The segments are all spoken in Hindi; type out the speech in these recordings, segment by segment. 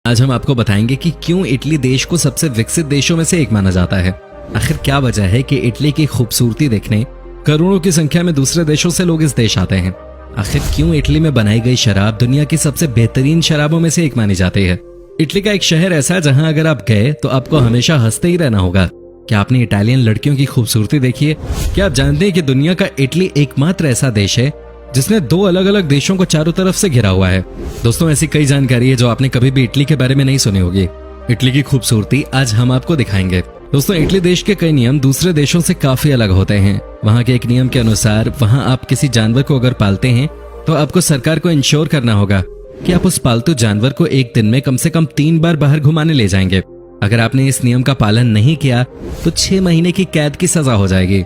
आज हम आपको बताएंगे कि क्यों इटली देश को सबसे विकसित देशों में से एक माना जाता है। आखिर क्या वजह है कि इटली की खूबसूरती देखने करोड़ों की संख्या में दूसरे देशों से लोग इस देश आते हैं। आखिर क्यों इटली में बनाई गई शराब दुनिया की सबसे बेहतरीन शराबों में से एक मानी जाती है। इटली का एक शहर ऐसा है जहां अगर आप गए तो आपको हमेशा हंसते ही रहना होगा। क्या आपने इटालियन लड़कियों की खूबसूरती देखी है? क्या आप जानते हैं कि दुनिया का इटली एकमात्र ऐसा देश है जिसने दो अलग अलग देशों को चारों तरफ से घिरा हुआ है। दोस्तों, ऐसी कई जानकारी है जो आपने कभी भी इटली के बारे में नहीं सुनी होगी। इटली की खूबसूरती आज हम आपको दिखाएंगे। दोस्तों, इटली देश के कई नियम दूसरे देशों से काफी अलग होते हैं। वहाँ के एक नियम के अनुसार वहाँ आप किसी जानवर को अगर पालते हैं तो आपको सरकार को इंश्योर करना होगा कि आप उस पालतू जानवर को एक दिन में कम से कम 3 बार बाहर घुमाने ले जाएंगे। अगर आपने इस नियम का पालन नहीं किया तो 6 महीने की कैद की सजा हो जाएगी।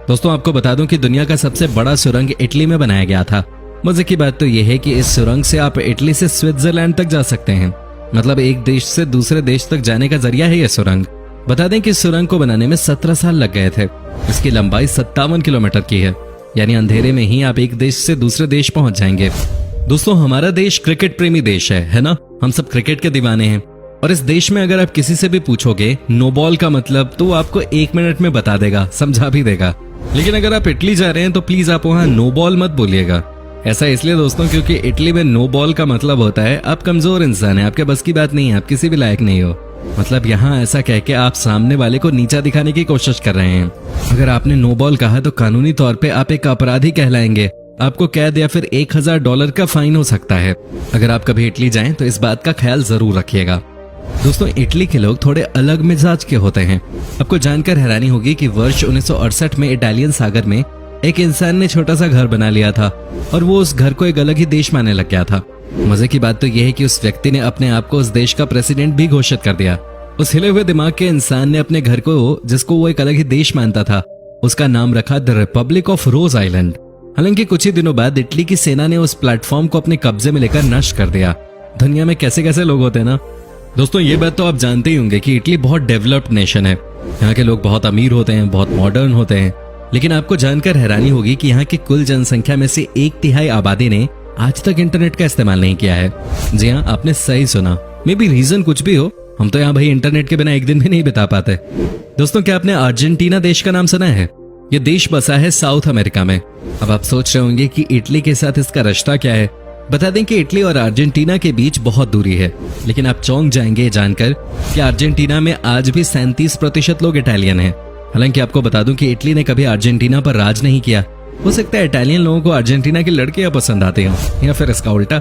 दोस्तों, आपको बता दूं कि दुनिया का सबसे बड़ा सुरंग इटली में बनाया गया था। मजे की बात तो यह है कि इस सुरंग से आप इटली से स्विट्जरलैंड तक जा सकते हैं। मतलब एक देश से दूसरे देश तक जाने का जरिया है यह सुरंग। बता दें कि इस सुरंग को बनाने में 17 साल लग गए थे। इसकी लंबाई 57 किलोमीटर की है, यानी अंधेरे में ही आप एक देश से दूसरे देश पहुंच जाएंगे। दोस्तों, हमारा देश क्रिकेट प्रेमी देश है ना? हम सब क्रिकेट के दीवाने हैं और इस देश में अगर आप किसी से भी पूछोगे नो बॉल का मतलब तो वो आपको 1 मिनट में बता देगा, समझा भी देगा। लेकिन अगर आप इटली जा रहे हैं तो प्लीज आप वहां नो बॉल मत बोलिएगा। ऐसा इसलिए दोस्तों क्योंकि इटली में नो बॉल का मतलब होता है आप कमजोर इंसान हैं, आपके बस की बात नहीं है, आप किसी भी लायक नहीं हो। मतलब यहाँ ऐसा कह के आप सामने वाले को नीचा दिखाने की कोशिश कर रहे हैं। अगर आपने नो बॉल कहा तो कानूनी तौर पे आप एक अपराधी कहलाएंगे। आपको कैद या फिर $1000 का फाइन हो सकता है। अगर आप कभी इटली जाएं तो इस बात का ख्याल जरूर रखिएगा। दोस्तों, इटली के लोग थोड़े अलग मिजाज के होते हैं। आपको जानकर हैरानी होगी कि वर्ष 1968 में इटालियन सागर में एक इंसान ने छोटा सा घर बना लिया था और वो उस घर को एक अलग ही देश मानने लग गया था। मजे की बात तो यह है कि उस व्यक्ति ने अपने आप को उस देश का प्रेसिडेंट भी घोषित कर दिया। उस हिले हुए दिमाग के इंसान ने अपने घर को, जिसको वो एक अलग ही देश मानता था, उसका नाम रखा the Republic of rose island. हालांकि कुछ ही दिनों बाद इटली की सेना ने उस प्लेटफॉर्म को अपने कब्जे में लेकर नष्ट कर दिया। दुनिया में कैसे कैसे लोग होते हैं ना। दोस्तों, ये बात तो आप जानते ही होंगे कि इटली बहुत डेवलप्ड नेशन है। यहाँ के लोग बहुत अमीर होते हैं, बहुत मॉडर्न होते हैं। लेकिन आपको जानकर हैरानी होगी कि यहाँ की कुल जनसंख्या में से 1/3 आबादी ने आज तक इंटरनेट का इस्तेमाल नहीं किया है। जी हाँ, आपने सही सुना। मे बी रीजन कुछ भी हो, हम तो यहाँ भाई इंटरनेट के बिना एक दिन भी नहीं बिता पाते। दोस्तों, क्या आपने अर्जेंटीना देश का नाम सुना है? ये देश बसा है साउथ अमेरिका में। अब आप सोच रहे होंगे कि इटली के साथ इसका रिश्ता क्या है। बता दें कि इटली और अर्जेंटीना के बीच बहुत दूरी है, लेकिन आप चौंक जाएंगे जानकर कि अर्जेंटीना में आज भी 37% लोग इटालियन हैं। हालांकि आपको बता दूं कि इटली ने कभी अर्जेंटीना पर राज नहीं किया। हो सकता है इटालियन लोगों को अर्जेंटीना की लड़कियां पसंद आती हों, या फिर इसका उल्टा।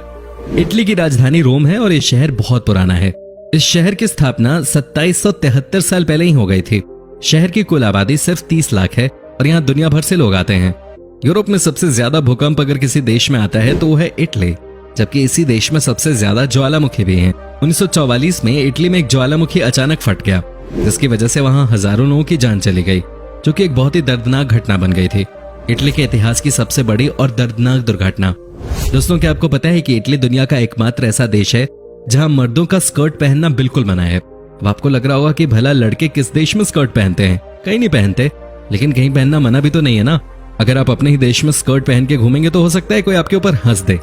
इटली की राजधानी रोम है और ये शहर बहुत पुराना है। इस शहर की स्थापना 2773 साल पहले ही हो गई थी। शहर की कुल आबादी सिर्फ 30 लाख है और यहाँ दुनिया भर से लोग आते हैं। यूरोप में सबसे ज्यादा भूकंप अगर किसी देश में आता है तो वो है इटली, जबकि इसी देश में सबसे ज्यादा ज्वालामुखी भी हैं। 1944 में इटली में एक ज्वालामुखी अचानक फट गया, जिसकी वजह से वहां हजारों लोगों की जान चली गई, जो कि एक बहुत ही दर्दनाक घटना बन गई थी। इटली के इतिहास की सबसे बड़ी और दर्दनाक दुर्घटना। दोस्तों, क्या आपको पता है कि इटली दुनिया का एकमात्र ऐसा देश है जहां मर्दों का स्कर्ट पहनना बिल्कुल मना है। अब आपको लग रहा होगा कि भला लड़के किस देश में स्कर्ट पहनते हैं? कहीं नहीं पहनते, लेकिन कहीं पहनना मना भी तो नहीं है ना। अगर आप अपने ही देश में स्कर्ट पहन के घूमेंगे तो हो सकता है कोई आपके ऊपर हंस दे,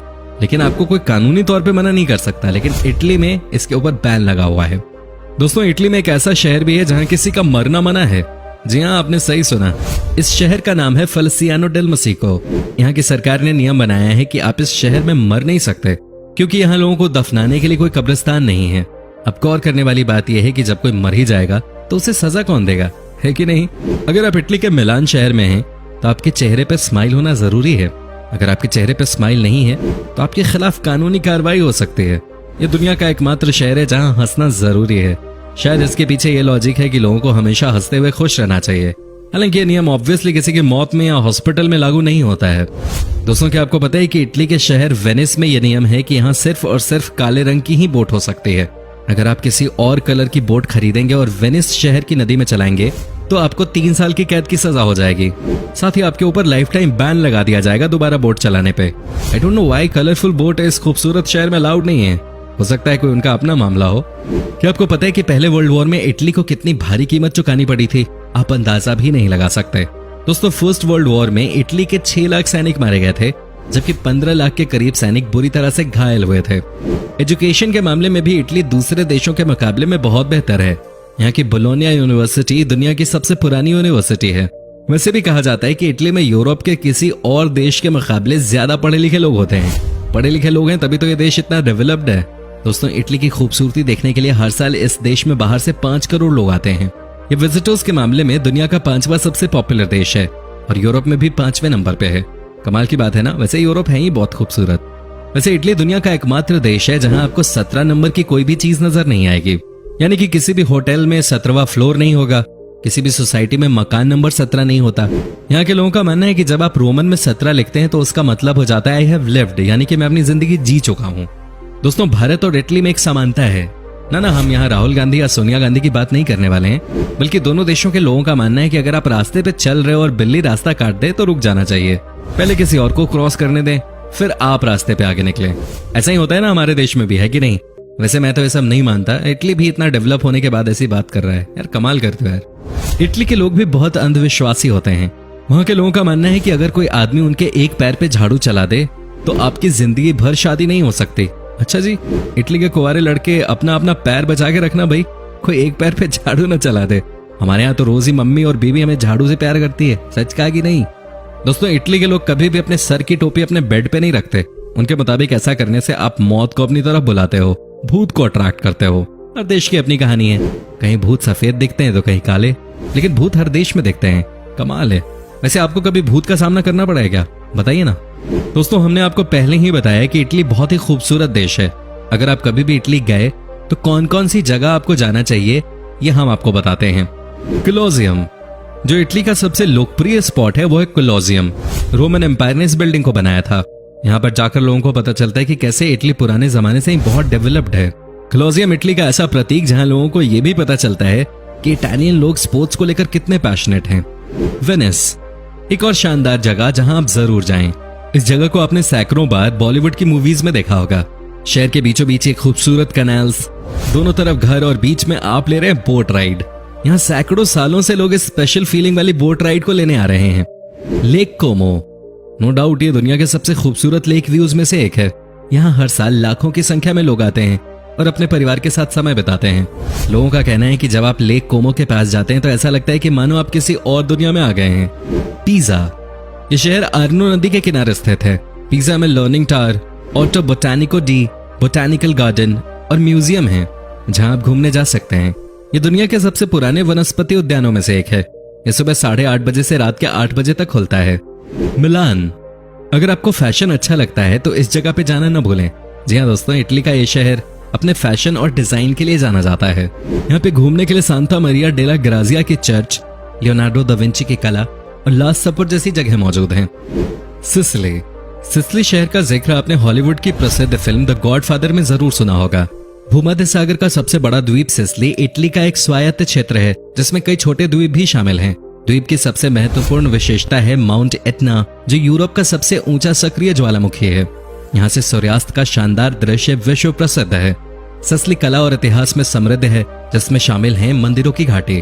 लेकिन आपको कोई कानूनी तौर पे मना नहीं कर सकता। लेकिन इटली में इसके ऊपर बैन लगा हुआ है। दोस्तों, इटली में एक ऐसा शहर भी है जहां किसी का मरना मना है। जी हाँ, आपने सही सुना। इस शहर का नाम है फेलिसियानो डेल मसीको। यहाँ की सरकार ने नियम बनाया है कि आप इस शहर में मर नहीं सकते, क्योंकि यहाँ लोगों को दफनाने के लिए कोई कब्रिस्तान नहीं है। अब गौर करने वाली बात यह है कि जब कोई मर ही जाएगा तो उसे सजा कौन देगा, है कि नहीं? अगर आप इटली के मिलान शहर में हैं तो आपके चेहरे पर स्माइल होना जरूरी है। अगर आपके चेहरे पर स्माइल नहीं है तो आपके खिलाफ कानूनी कार्रवाई हो सकती है। ये दुनिया का एकमात्र शहर है जहां हंसना जरूरी है। शायद इसके पीछे ये लॉजिक है कि लोगों को हमेशा हंसते हुए खुश रहना चाहिए। हालांकि ये नियम ऑब्वियसली किसी की मौत में या हॉस्पिटल में लागू नहीं होता है। दोस्तों, क्या आपको पता है कि इटली के शहर वेनिस में यह नियम है कि यहाँ सिर्फ और सिर्फ काले रंग की ही बोट हो सकती है। अगर आप किसी और कलर की बोट खरीदेंगे और वेनिस शहर की नदी में चलाएंगे तो आपको 3 साल की कैद की सजा हो जाएगी। साथ ही आपके ऊपर लाइफ टाइम बैन लगा दिया जाएगा दोबारा बोट चलाने पे। I don't know why colourful boat इस खूबसूरत शहर में अलाउड नहीं है। हो सकता है कोई उनका अपना मामला हो। क्या आपको पता है कि पहले वर्ल्ड वॉर में इटली को कितनी भारी कीमत चुकानी पड़ी थी? आप अंदाजा भी नहीं लगा सकते। दोस्तों, फर्स्ट वर्ल्ड वॉर में इटली के 6 लाख सैनिक मारे गए थे जबकि 15 लाख के करीब सैनिक बुरी तरह से घायल हुए थे। एजुकेशन के मामले में भी इटली दूसरे देशों के मुकाबले में बहुत बेहतर है। यहाँ की बोलोनिया यूनिवर्सिटी दुनिया की सबसे पुरानी यूनिवर्सिटी है। वैसे भी कहा जाता है कि इटली में यूरोप के किसी और देश के मुकाबले ज्यादा पढ़े लिखे लोग होते हैं। पढ़े लिखे लोग हैं तभी तो ये देश इतना डेवलप्ड है। दोस्तों, इटली की खूबसूरती देखने के लिए हर साल इस देश में बाहर से 5 करोड़ लोग आते हैं। ये विजिटर्स के मामले में दुनिया का 5वां सबसे पॉपुलर देश है और यूरोप में भी 5वें नंबर पे है। कमाल की बात है ना। वैसे यूरोप है ही बहुत खूबसूरत। वैसे इटली दुनिया का एकमात्र देश है जहां आपको 17 नंबर की कोई भी चीज नजर नहीं आएगी। यानी कि किसी भी होटल में 17वां फ्लोर नहीं होगा, किसी भी सोसाइटी में मकान नंबर 17 नहीं होता। यहाँ के लोगों का मानना है कि जब आप रोमन में 17 लिखते हैं तो उसका मतलब हो जाता है आई हैव लिव्ड, यानी कि मैं अपनी जिंदगी जी चुका हूँ। दोस्तों, भारत और इटली में एक समानता है ना, हम यहाँ राहुल गांधी या सोनिया गांधी की बात नहीं करने वाले हैं, बल्कि दोनों देशों के लोगों का मानना है कि अगर आप रास्ते पे चल रहे हो और बिल्ली रास्ता काट दे तो रुक जाना चाहिए, पहले किसी और को क्रॉस करने दें, फिर आप रास्ते पे आगे निकले। ऐसा ही होता है ना हमारे देश में भी, है कि नहीं? वैसे मैं तो ये सब नहीं मानता। इटली भी इतना डेवलप होने के बाद ऐसी बात कर रहा है यार, कमाल करते हो यार। इटली के लोग भी बहुत अंधविश्वासी होते हैं। वहां के लोगों का मानना है कि अगर कोई आदमी उनके एक पैर पे झाड़ू चला दे तो आपकी जिंदगी भर शादी नहीं हो सकती। अच्छा जी, इटली के कुंवारे लड़के अपना अपना पैर बचा के रखना भाई, कोई एक पैर पे झाड़ू न चला दे। हमारे यहाँ तो रोज ही मम्मी और बीवी हमें झाड़ू से प्यार करती है। सच कहा कि नहीं? दोस्तों, इटली के लोग कभी भी अपने सर की टोपी अपने बेड पे नहीं रखते। उनके मुताबिक ऐसा करने से आप मौत को अपनी तरफ बुलाते हो, भूत को अट्रैक्ट करते हो। हर देश की अपनी कहानी है, कहीं भूत सफेद दिखते हैं तो कहीं काले, लेकिन भूत हर देश में दिखते हैं। कमाल है। वैसे आपको कभी भूत का सामना करना पड़ा है क्या? बताइए ना। दोस्तों, हमने आपको पहले ही बताया कि इटली बहुत ही खूबसूरत देश है। अगर आप कभी भी इटली गए तो कौन कौन सी जगह आपको जाना चाहिए ये हम आपको बताते हैं। कोलोसियम, जो इटली का सबसे लोकप्रिय स्पॉट है, वो है कोलोसियम। रोमन एम्पायर ने इस बिल्डिंग को बनाया था। यहाँ पर जाकर लोगों को पता चलता है कि कैसे इटली पुराने जमाने से ही बहुत डेवलप्ड है। कोलोसियम इटली का ऐसा प्रतीक जहाँ लोगों को यह भी पता चलता है कि इटालियन लोग स्पोर्ट्स को लेकर कितने पैशनेट हैं। वेनिस, एक और शानदार जगह जहां आप जरूर जाएं। इस जगह को आपने सैकड़ों बार बॉलीवुड की मूवीज में देखा होगा। शहर के बीचों बीच एक खूबसूरत कैनाल्स, दोनों तरफ घर और बीच में आप ले रहे हैं बोट राइड। यहाँ सैकड़ों सालों से लोग इस स्पेशल फीलिंग वाली बोट राइड को लेने आ रहे हैं। लेक कोमो, नो डाउट ये दुनिया के सबसे खूबसूरत लेक व्यूज में से एक है। यहाँ हर साल लाखों की संख्या में लोग आते हैं और अपने परिवार के साथ समय बिताते हैं। लोगों का कहना है कि जब आप लेक कोमो के पास जाते हैं तो ऐसा लगता है कि मानो आप किसी और दुनिया में आ गए हैं। पिज़ा, ये शहर आर्नो नदी के किनारे स्थित है। पिज़ा में लर्निंग टावर, ऑटो बोटानिको डी बोटानिकल गार्डन और म्यूजियम है जहां आप घूमने जा सकते हैं। ये दुनिया के सबसे पुराने वनस्पति उद्यानों में से एक है। ये सुबह 8:30 बजे से रात के 8 बजे तक खुलता है। मिलान, अगर आपको फैशन अच्छा लगता है तो इस जगह पे जाना न भूलें। जी हाँ दोस्तों, इटली का ये शहर अपने फैशन और डिजाइन के लिए जाना जाता है। यहाँ पे घूमने के लिए सांता मरिया डेला ग्राजिया की चर्च, लियोनार्डो दा विंची की कला और लास्ट सपर जैसी जगह मौजूद हैं। सिसिली, सिसिली शहर का जिक्र आपने हॉलीवुड की प्रसिद्ध फिल्म द गॉडफादर में जरूर सुना होगा। भूमध्य सागर का सबसे बड़ा द्वीप सिसिली इटली का एक स्वायत्त क्षेत्र है जिसमें कई छोटे द्वीप भी शामिल हैं। द्वीप की सबसे महत्वपूर्ण विशेषता है माउंट एटना, जो यूरोप का सबसे ऊंचा सक्रिय ज्वालामुखी है। यहाँ से सूर्यास्त का शानदार दृश्य विश्व प्रसिद्ध है। सिसिली कला और इतिहास में समृद्ध है जिसमें शामिल हैं मंदिरों की घाटी।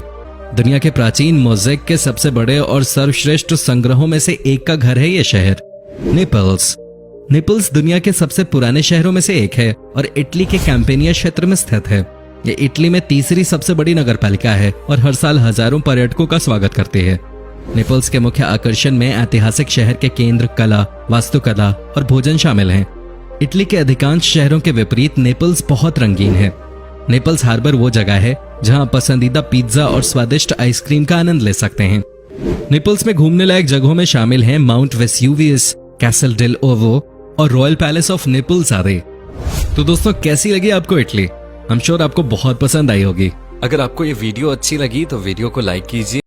दुनिया के प्राचीन मोज़ेक के सबसे बड़े और सर्वश्रेष्ठ संग्रहों में से एक का घर है ये शहर। नेपल्स, नेपल्स दुनिया के सबसे पुराने शहरों में से एक है और इटली के कैंपेनिया क्षेत्र में स्थित है। ये इटली में तीसरी सबसे बड़ी नगरपालिका है और हर साल हजारों पर्यटकों का स्वागत करती है। नेपल्स के मुख्य आकर्षण में ऐतिहासिक शहर के केंद्र, कला, वास्तुकला और भोजन शामिल हैं। इटली के अधिकांश शहरों के विपरीत नेपल्स बहुत रंगीन है। नेपल्स हार्बर वो जगह है जहां आप पसंदीदा पिज्जा और स्वादिष्ट आइसक्रीम का आनंद ले सकते हैं। नेपल्स में घूमने लायक जगहों में शामिल हैं Mount Vesuvius, Castel dell Ovo और रॉयल पैलेस ऑफ नेपल्स आदि। तो दोस्तों, कैसी लगी आपको इटली? आई एम श्योर आपको बहुत पसंद आई होगी। अगर आपको ये वीडियो अच्छी लगी तो वीडियो को लाइक कीजिए।